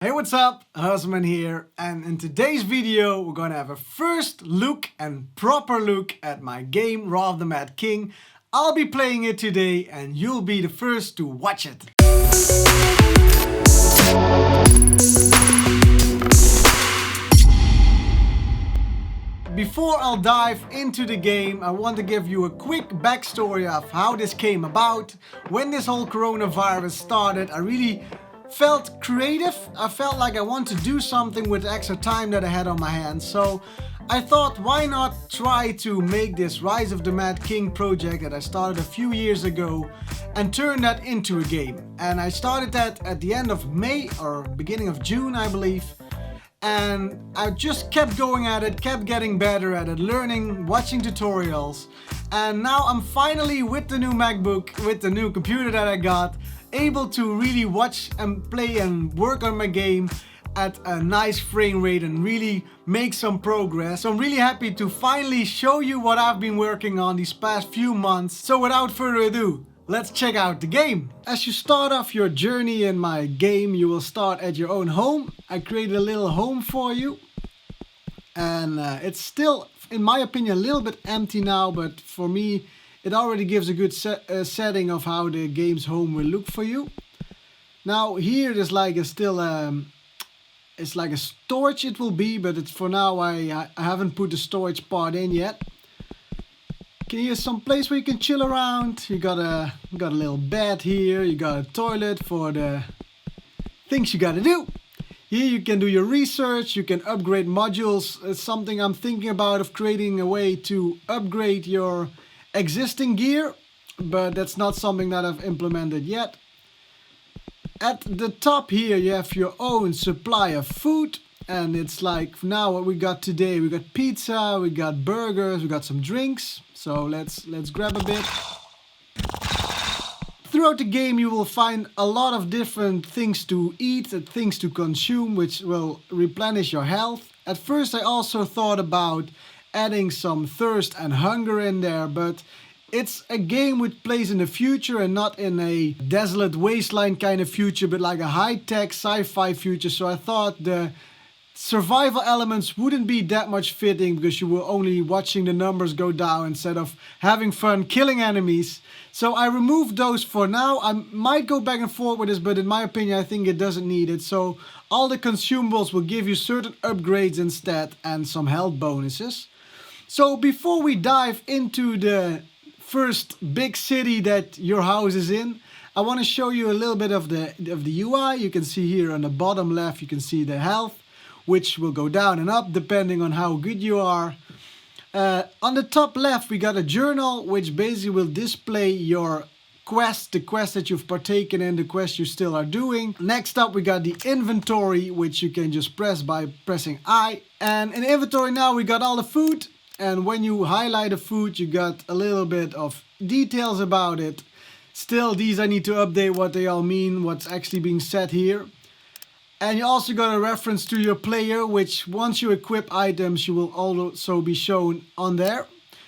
Hey, what's up? Husman here, and in today's video we're gonna have a first look and proper look at my game Raw of the Mad King. I'll be playing it today and you'll be the first to watch it. Before I'll dive into the game, I want to give you a quick backstory of how this came about. When this whole coronavirus started, I really felt creative. I felt like I want to do something with the extra time that I had on my hands. So I thought, why not try to make this Rise of the Mad King project that I started a few years ago and turn that into a game. And I started that at the end of May or beginning of June, I believe. And I just kept going at it, kept getting better at it, learning, watching tutorials. And now I'm finally, with the new MacBook, with the new computer that I got, able to really watch and play and work on my game at a nice frame rate and really make some progress. So I'm really happy to finally show you what I've been working on these past few months. So without further ado, let's check out the game. As you start off your journey in my game, you will start at your own home. I created a little home for you. And it's still, in my opinion, a little bit empty now, but for me, it already gives a good setting of how the game's home will look for you. Now here there's like a it's like a storage it will be, but it's for now I haven't put the storage part in yet. Can you some place where you can chill around? You got a little bed here. You got a toilet for the things you gotta do. Here you can do your research. You can upgrade modules. It's something I'm thinking about of creating a way to upgrade your existing gear, but that's not something that I've implemented yet. At the top here you have your own supply of food, and it's like now what we got today. We got pizza, we got burgers, we got some drinks. So let's grab a bit. Throughout the game you will find a lot of different things to eat, things to consume, which will replenish your health. At first I also thought about adding some thirst and hunger in there, but it's a game which plays in the future and not in a desolate wasteland kind of future, but like a high-tech sci-fi future. So I thought the survival elements wouldn't be that much fitting because you were only watching the numbers go down instead of having fun killing enemies. So I removed those for now. I might go back and forth with this, but in my opinion I think it doesn't need it. So all the consumables will give you certain upgrades instead and some health bonuses. So before we dive into the first big city that your house is in, I want to show you a little bit of the UI. You can see here on the bottom left, you can see the health, which will go down and up depending on how good you are. On the top left, we got a journal, which basically will display your quests, the quests that you've partaken in, the quests you still are doing. Next up, we got the inventory, which you can just press by pressing I. And in inventory now, we got all the food. And when you highlight a food, you got a little bit of details about it. Still, these I need to update what they all mean, what's actually being said here. And you also got a reference to your player, which once you equip items, you will also be shown on there.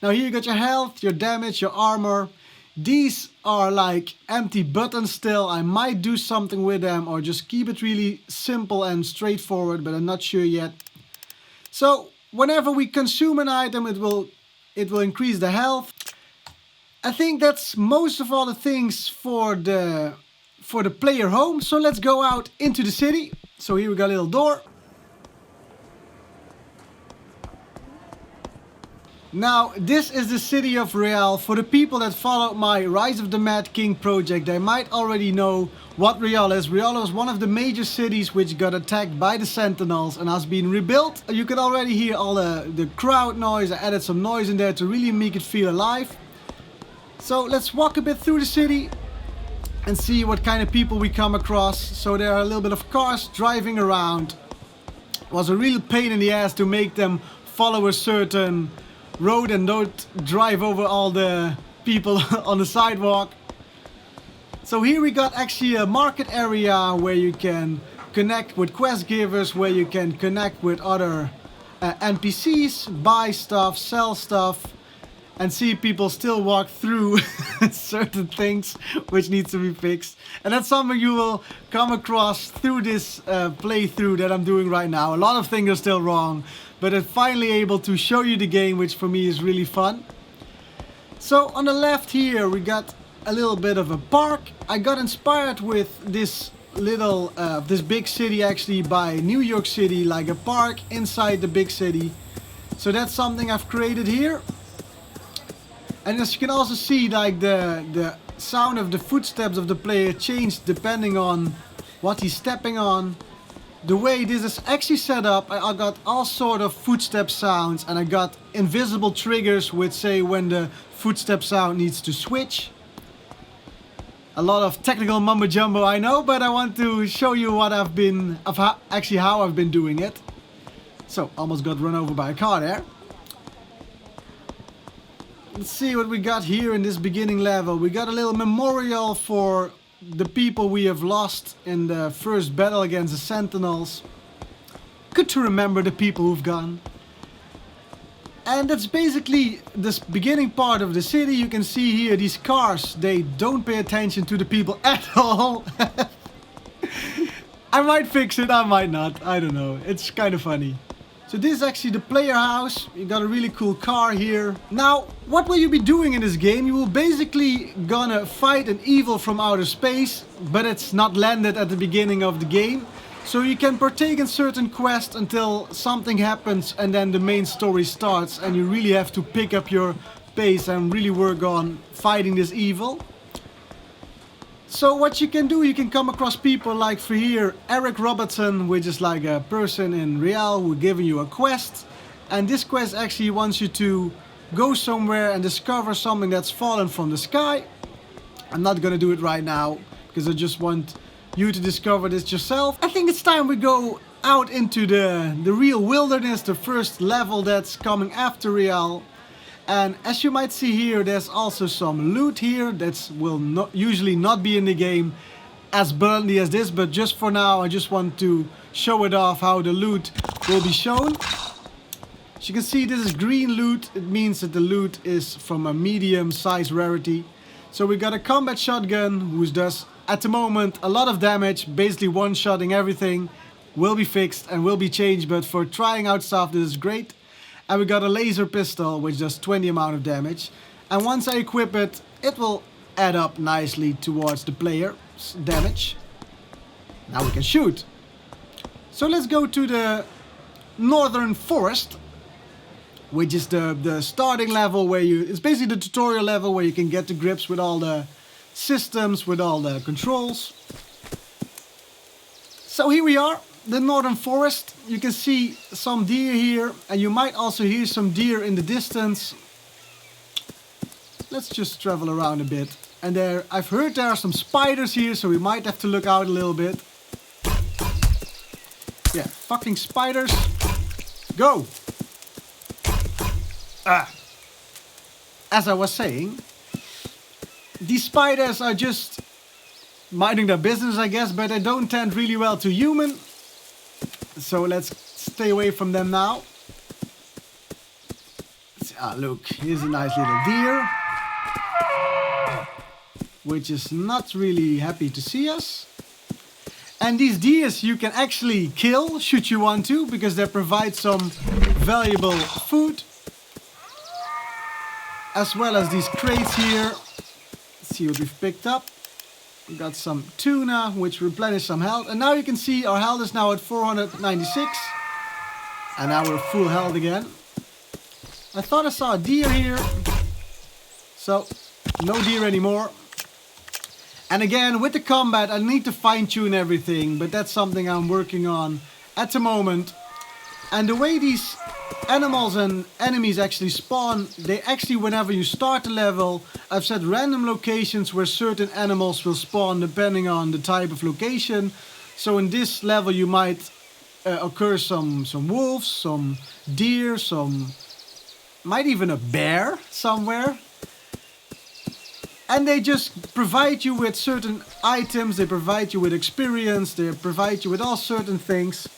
Now here you got your health, your damage, your armor. These are like empty buttons still. I might do something with them or just keep it really simple and straightforward, but I'm not sure yet. So whenever we consume an item, it will increase the health. I think that's most of all the things for the player home. So let's go out into the city. So here we got a little door. Now this is the city of Real. For the people that followed my Rise of the Mad King project, they might already know what Real is. Real was one of the major cities which got attacked by the Sentinels and has been rebuilt. You can already hear all the crowd noise. I added some noise in there to really make it feel alive. So let's walk a bit through the city and see what kind of people we come across. So there are a little bit of cars driving around. It was a real pain in the ass to make them follow a certain road and don't drive over all the people on the sidewalk. So here we got actually a market area where you can connect with quest givers, where you can connect with other NPCs, buy stuff, sell stuff. and see people still walk through certain things which needs to be fixed. And that's something you will come across through this playthrough that I'm doing right now. A lot of things are still wrong, but I'm finally able to show you the game, which for me is really fun. So on the left here we got a little bit of a park. I got inspired with this little this big city actually by New York City, like a park inside the big city. So that's something I've created here. And as you can also see, like the sound of the footsteps of the player changed depending on what he's stepping on. The way this is actually set up, I got all sort of footstep sounds, and I got invisible triggers which say when the footstep sound needs to switch. A lot of technical mumbo jumbo, I know, but I want to show you what I've been, actually how I've been doing it. So, almost got run over by a car there. Let's see what we got here in this beginning level. We got a little memorial for the people we have lost in the first battle against the Sentinels. Good to remember the people who've gone. And that's basically this beginning part of the city. You can see here these cars, they don't pay attention to the people at all. I might fix it, I might not, I don't know. It's kind of funny. So this is actually the player house. You got a really cool car here. Now, what will you be doing in this game? You will basically gonna fight an evil from outer space, but it's not landed at the beginning of the game. So you can partake in certain quests until something happens and then the main story starts, and you really have to pick up your pace and really work on fighting this evil. So what you can do, you can come across people like for here, Eric Robertson, which is like a person in Real who giving you a quest. And this quest actually wants you to go somewhere and discover something that's fallen from the sky. I'm not gonna do it right now, because I just want you to discover this yourself. I think it's time we go out into the real wilderness, the first level that's coming after Real. And as you might see here, there's also some loot here that will usually not be in the game as bluntly as this, but just for now I just want to show it off how the loot will be shown. As you can see, this is green loot. It means that the loot is from a medium size rarity. So we got a combat shotgun which does at the moment a lot of damage, basically one-shotting everything. Will be fixed and will be changed, but for trying out stuff this is great. And we got a laser pistol which does 20 amount of damage. And once I equip it, it will add up nicely towards the player's damage. Now we can shoot. So let's go to the Northern Forest, which is the starting level where it's basically the tutorial level where you can get to grips with all the systems, with all the controls. So here we are. The Northern Forest. You can see some deer here, and you might also hear some deer in the distance. Let's just travel around a bit. And I've heard there are some spiders here, so we might have to look out a little bit. Yeah, fucking spiders. Go! As I was saying, these spiders are just minding their business, I guess, but they don't tend really well to human. So let's stay away from them now. Look, here's a nice little deer, which is not really happy to see us. And these deers you can actually kill, should you want to, because they provide some valuable food. As well as these crates here. Let's see what we've picked up. We got some tuna, which replenish some health. And now you can see our health is now at 496. And now we're full health again. I thought I saw a deer here. So, no deer anymore. And again, with the combat, I need to fine-tune everything. But that's something I'm working on at the moment. And the way these animals and enemies actually spawn, they actually, whenever you start the level, I've set random locations where certain animals will spawn depending on the type of location. So in this level you might occur some wolves, some deer, might even a bear somewhere. And they just provide you with certain items, they provide you with experience, they provide you with all certain things.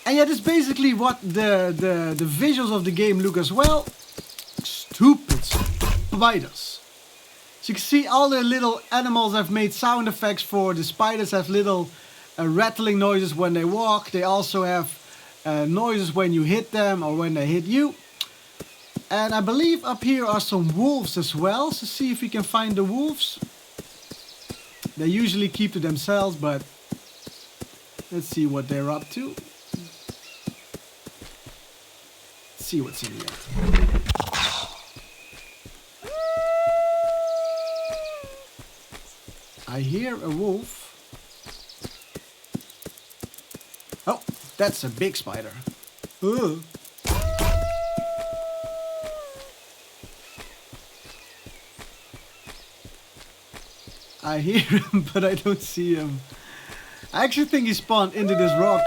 And yeah, that's basically what the visuals of the game look as well. stupid spiders. So you can see all the little animals I've made sound effects for. The spiders have little rattling noises when they walk. They also have noises when you hit them or when they hit you. And I believe up here are some wolves as well. So see if we can find the wolves. They usually keep to themselves, but let's see what they're up to. Let's see what's in here. I hear a wolf. Oh, that's a big spider. Ugh. I hear him, but I don't see him. I actually think he spawned into this rock.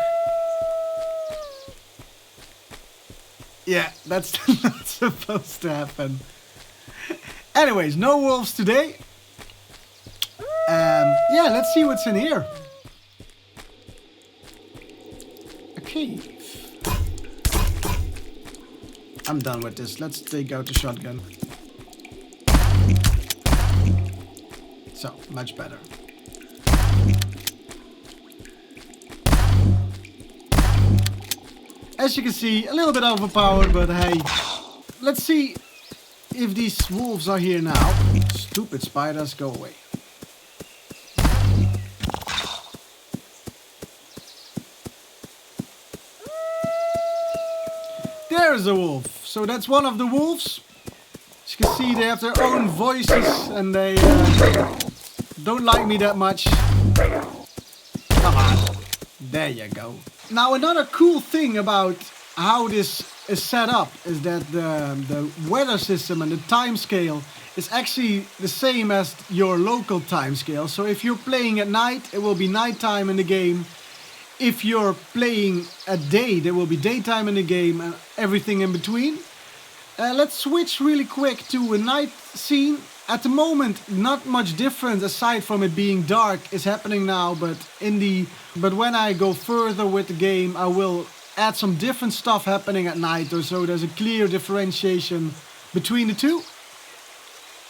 Yeah, that's not supposed to happen. Anyways, no wolves today. Yeah, let's see what's in here. A cave. I'm done with this. Let's take out the shotgun. So, much better. As you can see, a little bit overpowered, but hey. Let's see if these wolves are here now. Stupid spiders, go away. There's a wolf. So that's one of the wolves. As you can see, they have their own voices and they don't like me that much. Come on. There you go. Now another cool thing about how this is set up is that the weather system and the time scale is actually the same as your local time scale. So if you're playing at night, it will be nighttime in the game. If you're playing at day, there will be daytime in the game and everything in between. Let's switch really quick to a night scene. At the moment, not much difference aside from it being dark is happening now, but when I go further with the game, I will add some different stuff happening at night, so there's a clear differentiation between the two.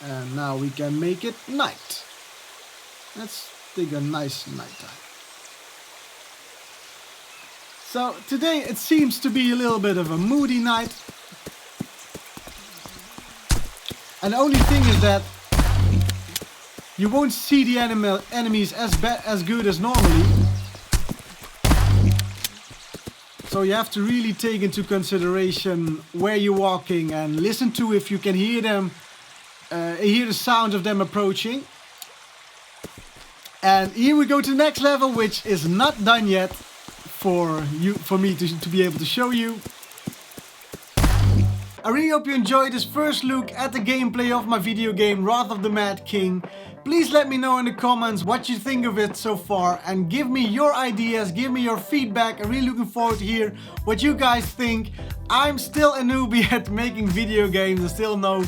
And now we can make it night. Let's take a nice nighttime. So today it seems to be a little bit of a moody night. And the only thing is that you won't see the enemies as good as normally. So you have to really take into consideration where you're walking and listen to if you can hear them, hear the sound of them approaching. And here we go to the next level, which is not done yet for me to be able to show you. I really hope you enjoyed this first look at the gameplay of my video game Wrath of the Mad King. Please let me know in the comments what you think of it so far and give me your ideas, give me your feedback. I'm really looking forward to hear what you guys think. I'm still a newbie at making video games. I still know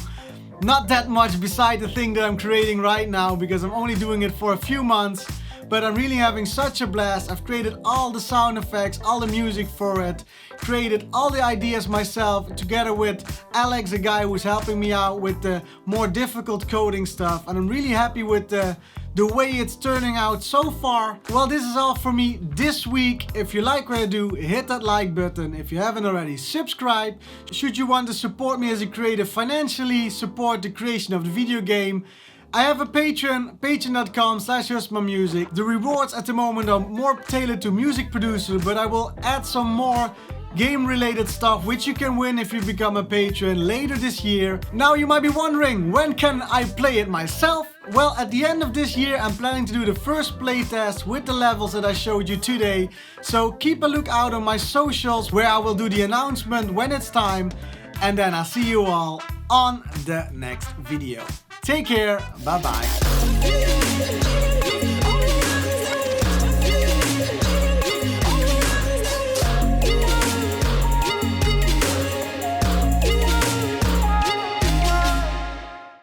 not that much beside the thing that I'm creating right now because I'm only doing it for a few months. But I'm really having such a blast. I've created all the sound effects, all the music for it, created all the ideas myself together with Alex, a guy who's helping me out with the more difficult coding stuff. And I'm really happy with the way it's turning out so far. Well, this is all for me this week. If you like what I do, hit that like button. If you haven't already, subscribe. Should you want to support me as a creator financially, support the creation of the video game, I have a Patreon, patreon.com/justmymusic. The rewards at the moment are more tailored to music producers, but I will add some more game related stuff which you can win if you become a patron later this year. Now you might be wondering, when can I play it myself? Well, at the end of this year I'm planning to do the first playtest with the levels that I showed you today. So keep a look out on my socials where I will do the announcement when it's time. And then I'll see you all on the next video. Take care, bye bye.